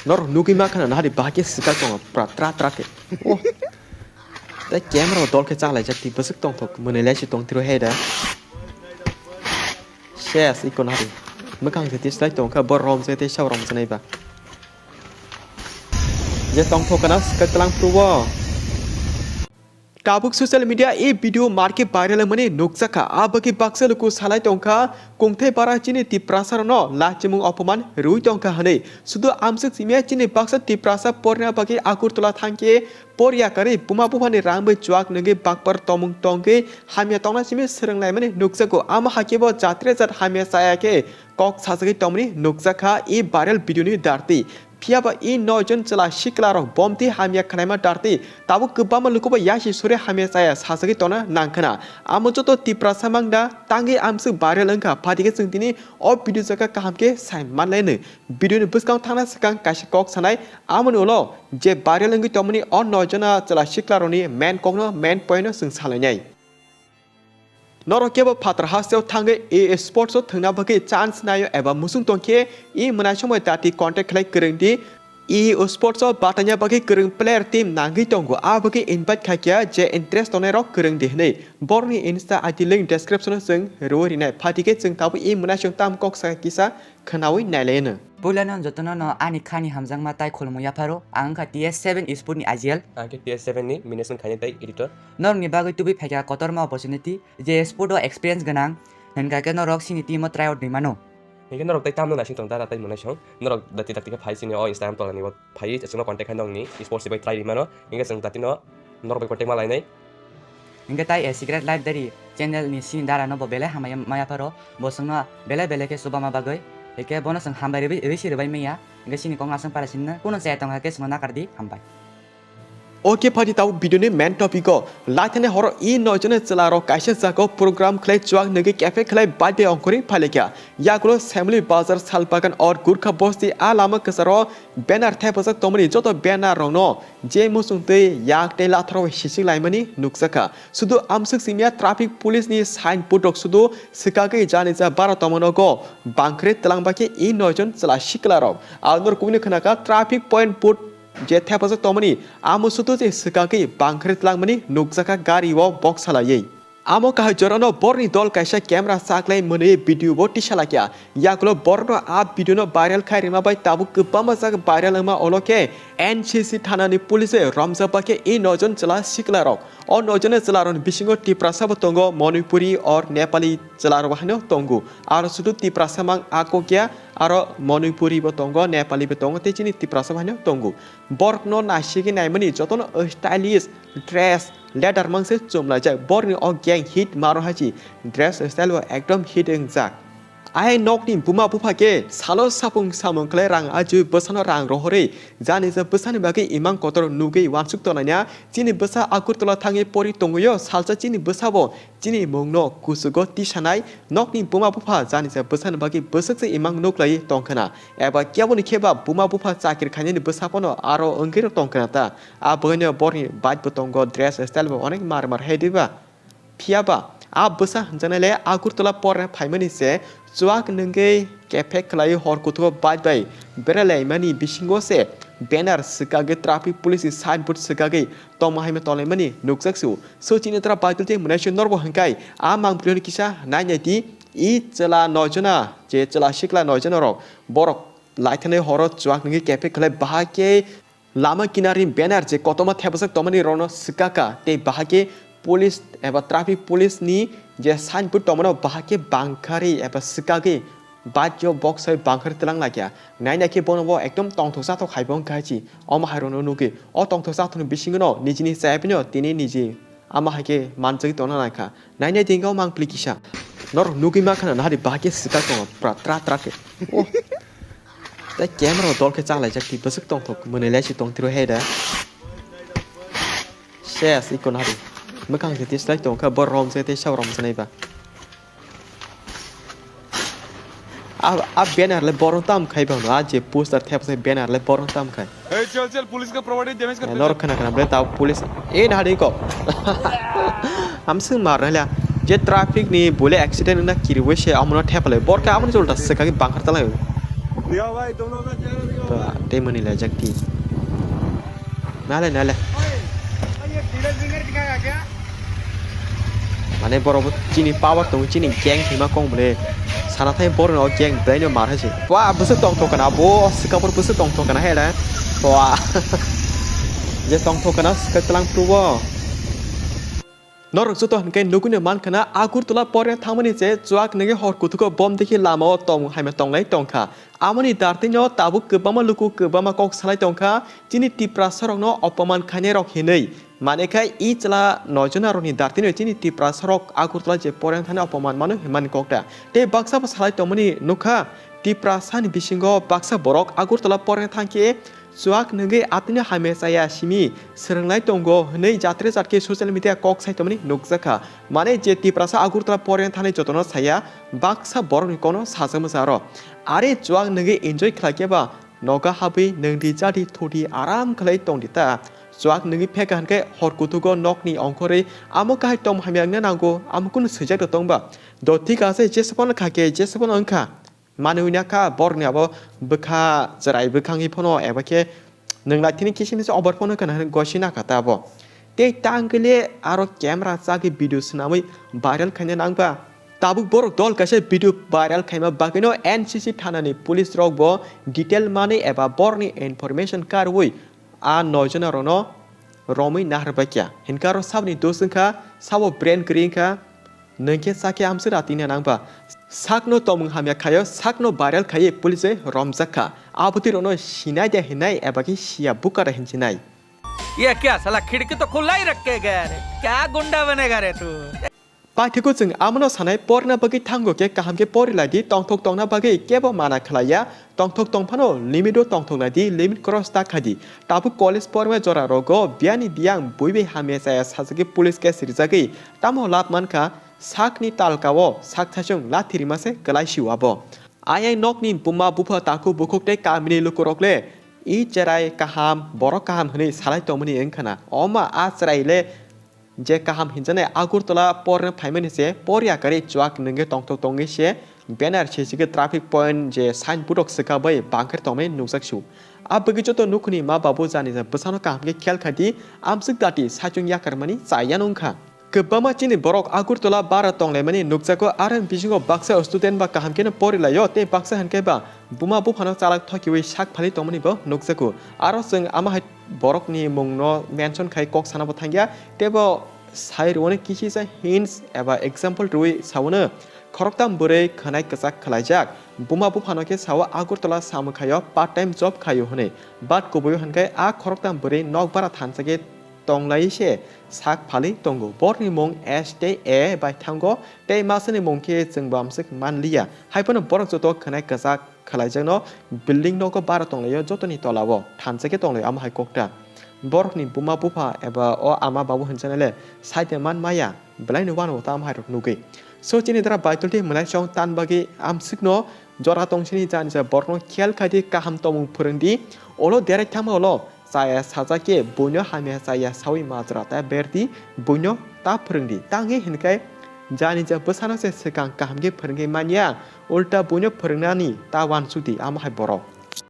nor nugi makan na hari bahagi sekal tong trat ke oh ta camera dol ke chalai jakti besuk tong thok menelai si tong tiro heda shares ikon hari mekang se tis lai tong ka borom se te shawrom sanai ba je tong thok kana sekal telang pruwa Tabuk social media video market viral mane nukjaka abaki baksa luku salai tongka kongthai bara chini Tiprasa no lachimung opoman rui tongka hane sudu amsuk simia chini baksa Tiprasa porna bagi akurtula thangke porya kare puma pumani rangbai chuak nege bakpar tomung tongke hamia tongna simi serenglai mane nukjako ama hakebo jatre jat hamia sayake kok sasagi tomni nukjaka viral video ni darti Piaba nojon cela shiklaro bomti hamia kanaima darti tabu kebama lukuba yashi sore hamia saya sasagi tona nangkana amojoto Tiprasa mangda tangi amsu viral engka patike sengtini o video jaka kahamke sai manlaine video ni buskang thana sakang kashi kok sanai amon ulo je viral engi tomni on nojona cela shiklaro ni man kokno man point no seng salanyai Norokeba patra hasel tange ESPORTS thangna bagi chance nayo eba musung tongke mwnai somoi tati contact khlai kerengdi ESPORTS batanya bagi kereng player team nangi tonggo bagi invite khakia je interest tonai rok kerengdi hnei borni insta id link description seng rori nai phatike seng tabu mwnai song tam kok sa kisa khanawi nailena Bulan jotono no ani khani hamjang matai kholmuya pharo angka TS7 ESPORTS ni ajial angke TS7 ni mination khani tai editor nor ni bagoi tubi phaya kotorma opportunity je ESPORTS experience ganang henka ke norok sini team try out dimano Ini norok tai tamno nasing tong tara tai muna song norok dati taktika phai sini o Instagram to ni bot phai asno contact khan dong ni esports bai try dimano inga seng tati no norok bai contact malai nai inga tai secret life dari channel ni sini dara no bo bele hamaya maya pharo bosangna bele bele ke subama bagoi Eke bonus ang hambai revisi rebai meya inga sini kong asang para sinna kuno saya tong hake sengona kardi hambai Oke padi tahu video ni main topik ko lathane horo nojone celaro kaisa jako program khlai chuak nege cafe khlai birthday ongkori phalekya yagulo family bazar salpagan or gurkha bosti alama kasaro banner thai pasak tomani joto banner rongno je musungte yak te lathro hising laimani nuksaka sudu amsuk simia traffic police ni sign putok sudu sikage janisa bara tomono go bangkre telangbake nojon cela shiklaro alnor kumni khanaka traffic point put je thapasa tomani amo sutu je sikaki bangkhrit langmani nukjaka gari wo box halaye amo ka jorano borni dol kaisa camera saklai mone video bo tisalakya yakulo borno video no viral khairima bai tabu kbama sak viral ma oloke NCC thanani police ramja bake nojon cela siklarok o nojone celaron bisingo Tiprasa tongo Manipuri or Nepali celaro bahno tongo aro sudu Tiprasa mang akokya aro Manipuri tongo Nepali tongo te chini Tiprasa bahno tongo borno nasigi naimani jotono stylish dress leather mangse chomla jai borni o gang hit maro haji dress style ekdom hit engzak ai nok ni buma bupake salo sapung samung klai rang aju besano rang rohore jani je besani bagi imang kotor nugi wansuk tonanya chini besa akur tola thangi pori tongoyo salsa chini besabo chini mongno kusugo tisanai nok ni buma bupa jani je besani bagi besak se imang noklai tongkhana eba kyaboni kheba buma bupa chakir khani ni besapono aro ongkir tongkhana ta abone borni bait botongo dress style bo onek mar hediba phiaba besa janale akur tola por phaimani se chuak nenge cafe khlai hor kuthgo bait bai beralai mani bisingo se banner sikage traffic police signboard sikage tomahime tolai mani nukjaksu so chini tra baitulte munai norbo hangkai mang prion kisa nainati cela nojona je cela shikla nojona ro borok laithane horo chuak nenge cafe khlai bahake lama kinari banner je kotoma thebasak tomani rono sikaka te bahake police eba traffic police ni je signboard tomano bahake bangkhari eba sikage batjo box hai bangkhari telang lakya naina ke bonobo ekdom tongthosa thok haibong kachi oma hairono nuki o tongthosa thon bisingono nijini saipino tini niji ama hake manjagi tona nakha naina dingo mang plikisa nor nuki ma khana nari bahake sikaka pra tra ke oh ta camera dol ke chalai jakti besuk tongthok mwnai si tong tiro heda shares ikon hari mekang se tis lai tong ka borom se te shawrom sanai ba banner le borom tam khai ba na je poster thep se banner le borom tam khai चल police का property damage कर नor khana bre ta police na dei ko amsung mar la je traffic ni bole accident na kirwe se amna thep le bor ka amna jolta se ka bangkhar talai दिया भाई तुम लोग का चेहरा दिखाओ तो ते मनी ले जगती नाले ये मिडिल फिंगर दिखाएगा क्या माने बरोबर चिनी पावर तो चिनी गैंग हिमा कौन बोले साना थाई बोर न गैंग ब्रेन मार है वाह बस तोंग तो कना बो सिकापुर बस तोंग तो कना है ना वाह जे तोंग तो कना सकतलांग प्रूव नरक जुतो हनके नुकुने मान खना आगुर तुला परे थामनि जे जुआक नगे हर कुथुको बम देखि लामा तंग हाइमा तंगलाय तंखा आमनि दार्तिनो ताबु गोबामा लुकु गोबामा कक सालाय तंखा जिनि तिप्रासा रंगनो अपमान खाने रक हिनै माने खाय इ चला नयजना रनि दार्तिनो जिनि तिप्रासा रक आगुर तुला जे परे थाने अपमान मानो हिमान ककटा ते बाक्सा सालाय तंमनि नुखा तिप्रासानि बिसिंगो बाक्सा बरक आगुर तुला परे थांके जुआक नगे आतिनो हामेसाया सिमी सोरंलाय तंगो हनै जात्रे जातके ससियेल मिडिया कक साइतमनि नुकजाखा माने जे तिप्रासा आगुरतला परेन थाने जतनो साया बाक्सा बरनि कोनो साजमसारो आरे जुआक नगे एन्जय खालाकेबा नगा हाबै नंदि जादि थोदि आराम खलै तंदिता जुआक नगे फेका हनके हरकुतुगो नकनि अंकरै आमो काहाय तम हामियांनो नांगौ आमकुन सजाक दंबा दथि गासे जेसपन खाके जेसपन अंका मानुइना का बरनियाबो बखा जराय बखांनि फनो एबाके नोंलाथिनि किसिमिस अबर फनो कना गसिना खाताबो ते तांगले आरो कैमरा जागे भिडियो सुनामै भाइरल खाइने नांबा ताबु बर दल कासे भिडियो भाइरल खाइमा बाकिनो एनसीसी थानानि पुलिस रगबो डिटेल माने एबा बरनि इनफरमेशन कारवै आ नयजना रनो रमै नाहरबाक्या हिनकारो साबनि दोसंखा साबो ब्रेन क्रिंखा नंके साके आमसे रातिने नांबा साकनो तमंग हामिया खायो साकनो भाइरल खाये पुलिस रमजाखा आबुति रनो सिनाय दे हिनाय एबाकि सिया बुकार हिंचिनाय ये क्या साला खिड़की तो खुला ही रख के गया रे क्या गुंडा बनेगा रे तू पाठ्यको जों आमनो सानाय परना बगै थांगो के काहामके परिलादि तंथक तंना बगै केबो माना खलाया तंथक तंफानो लिमिटो तंथक लादि लिमिट क्रस ताखादि ताबु कलेज परमे जरा रगो बियानि बियां बयबे हामेसाया साजके पुलिस के सिरजागै तामो लाप मानखा साकनि तालकावो साक थासुं लाथिरिमासे गलायसिवाबो आय नकनि बुमा बुफा ताकु बुखुकते कामिनि लुकुरकले इ चराय काहाम बरक काहाम हनै सालाय तमनि एंखाना अमा आ चरायले जे काहाम हिंजने आगुरतला परने फाइमेनि से परिया करे जुआक नंगे तंथक तंगे से बैनर छेसिगे ट्राफिक पॉइंट जे साइन बुडक सकाबै बांकर तमे नुजाकसु आ बगिजो तो नुखनि मा बाबु जानि बसानो काहामके खेल खादि आमसुक दाति साचुं याकारमानि जायानंखा गोबामा चिनि बरक आगुरतला बारा तंगलायमानि नुकजाको आरो बिजिङो बाक्सा स्टुडेन्ट बा काहामकेनो परिलायो ते बाक्सा हनकेबा बुमा बुफानो चालाक थकिवै साक फालि तंमनिबो नुकजाको आरो जों आमाहाय बरकनि मुंनो मेनसन खाय कक सानाबो थांगिया तेबो साइरवने किसिसा हिन्स एबा एग्जाम्पल रुइ सावनो खरकताम बोरै खनाय कसाक खलायजाक बुमा बुफानोके साव आगुरतला सामखायो पार्ट टाइम जब खायो हनै बाट गुबैयो हनकाय आ खरकताम बोरै नकबारा थानसागे तंगलायसे साक फालि तंगो बरनि मुं एस टे ए बाय थांगो ते मासनि मुंके जों बामसक मानलिया हायपनो बरक जतो खनाय कसाक खलायजनो बिल्डिं नको बारा तंगलायो जतनि तलावो थानसागे तंगलाय आमहाय ककटा बरकनि बुमा बुफा एबा अ आमा बाबु हनसानले साइते मान माया ब्लाइन वान वता आमहाय नुगै सोचिनि द्रा बायतुलति मनाय सं तान बागि आमसिकनो जरा तंसिनि जानजा बरनो खेल खादि काहाम तमुं फोरोंदि ओलो देराय थामोलो saya sajake bunyo hamya saya sawi majra ta berdi bunyo ta phurungdi tangi hinkai jani ja besano se sekang kahamge phurungge mania ulta bunyo phurungnani ta wan sudi amhai borok